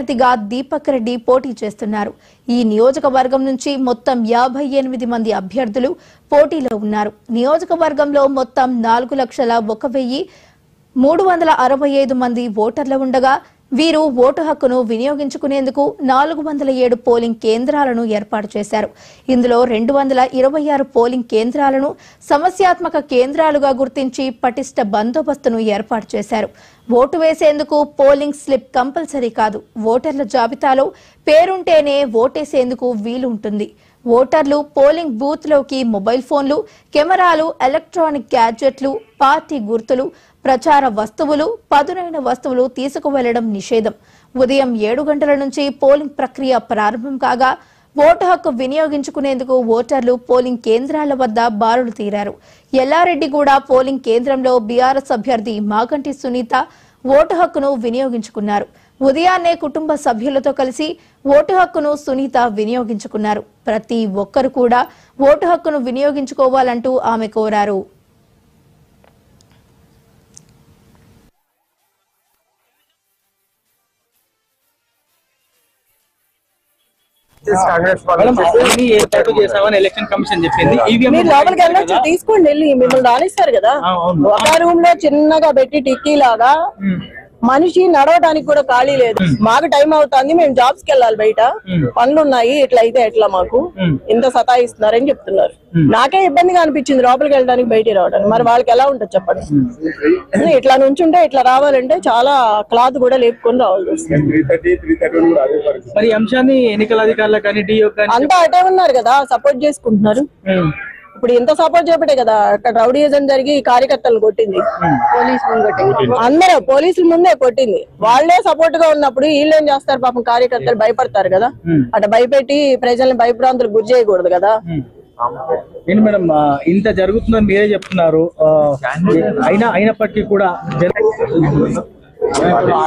అభ్యర్థిగా దీపక్ రెడ్డి పోటీ చేస్తున్నారు. ఈ నియోజకవర్గం నుంచి మొత్తం 58 మంది అభ్యర్థులు పోటీలో ఉన్నారు. నియోజకవర్గంలో మొత్తం 4,01,365 మంది ఓటర్లు ఉండగా వీరు ఓటు హక్కును వినియోగించుకునేందుకు 407 పోలింగ్ కేంద్రాలను ఏర్పాటు చేశారు. ఇందులో 226 పోలింగ్ కేంద్రాలను సమస్యాత్మక కేంద్రాలుగా గుర్తించి పటిష్ట బందోబస్తును ఏర్పాటు చేశారు. ఓటు వేసేందుకు పోలింగ్ స్లిప్ కంపల్సరీ కాదు. ఓటర్ల జాబితాలో పేరుంటేనే ఓటేసేందుకు వీలు ఉంటుంది. ఓటర్లు పోలింగ్ బూత్ లోకి మొబైల్ ఫోన్లు, కెమెరాలు, ఎలక్ట్రానిక్ గ్యాడ్జెట్లు, పార్టీ గుర్తులు, ప్రచార వస్తువులు, పదునైన వస్తువులు తీసుకువెళ్లడం నిషేధం. ఉదయం 7 గంటల నుంచి పోలింగ్ ప్రక్రియ ప్రారంభం కాగా ఓటు హక్కు వినియోగించుకునేందుకు ఓటర్లు పోలింగ్ కేంద్రాల వద్ద బారులు తీరారు. ఎల్లారెడ్డిగూడ పోలింగ్ కేంద్రంలో బీఆర్ఎస్ అభ్యర్థి మాగంటి సునీత ఓటు హక్కును వినియోగించుకున్నారు. ఉదయాన్నే కుటుంబ సభ్యులతో కలిసి ఓటు హక్కును సునీత వినియోగించుకున్నారు. ప్రతి ఒక్కరు కూడా ఓటు హక్కును వినియోగించుకోవాలంటూ ఆమె కోరారు. తీసుకోండి వెళ్ళి మిమ్మల్ని రానిస్తారు కదా. ఒక రూమ్ లో చిన్నగా పెట్టి టిక్కీ లాగా మనిషి నడవడానికి కూడా ఖాళీ లేదు. మాకు టైం అవుతుంది, మేము జాబ్స్ కి వెళ్ళాలి, బయట పనులు ఉన్నాయి, ఇట్లా అయితే ఎట్లా మాకు ఇంత సతాయిస్తున్నారని చెప్తున్నారు. నాకే ఇబ్బందిగా అనిపించింది లోపలికి వెళ్ళడానికి బయటికి రావడానికి. మరి వాళ్ళకి ఎలా ఉంటుంది చెప్పండి. ఇట్లా నుంచుంటే ఇట్లా రావాలంటే చాలా క్లాత్ కూడా లేపుకొని రావాల్సి వస్తుంది. అంతా అటే ఉన్నారు కదా, సపోర్ట్ చేసుకుంటున్నారు. ఇప్పుడు ఎంత సపోర్ట్ చేయబట్టే కదా అక్కడ రౌడీజం జరిగి కార్యకర్తలు కొట్టింది. అందరూ పోలీసుల ముందే కొట్టింది. వాళ్లే సపోర్ట్ గా ఉన్నప్పుడు వీళ్ళు ఏం చేస్తారు పాపం, కార్యకర్తలు భయపడతారు కదా. అట్లా భయపెట్టి ప్రజల్ని భయభ్రాంతులకు గురి చేయకూడదు కదా. మేడం ఇంత జరుగుతుందని మీరే చెప్తున్నారు, అయినప్పటికీ కూడా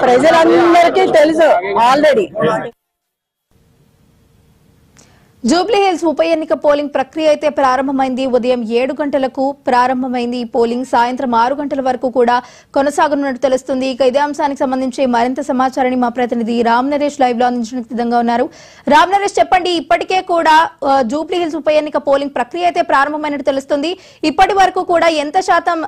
ప్రజలందరికీ తెలుసు ఆల్రెడీ. జూబ్లీహిల్స్ ఉప ఎన్నిక పోలింగ్ ప్రక్రియ అయితే ప్రారంభమైంది. ఉదయం 7 గంటలకు ప్రారంభమైంది ఈ పోలింగ్. సాయంత్రం 6 గంటల వరకు కూడా కొనసాగనున్నట్టు తెలుస్తుంది. ఇక ఇదే అంశానికి సంబంధించి మరింత సమాచారాన్ని మా ప్రతినిధి రామ్ నరేష్ లైవ్ లో అందించడానికి సిద్ధంగా ఉన్నారు. రామ్ నరేష్, చెప్పండి, ఇప్పటికే కూడా జూబ్లీహిల్స్ ఉప ఎన్నిక పోలింగ్ ప్రక్రియ అయితే ప్రారంభమైనట్టు తెలుస్తుంది. ఇప్పటి వరకు కూడా ఎంత శాతం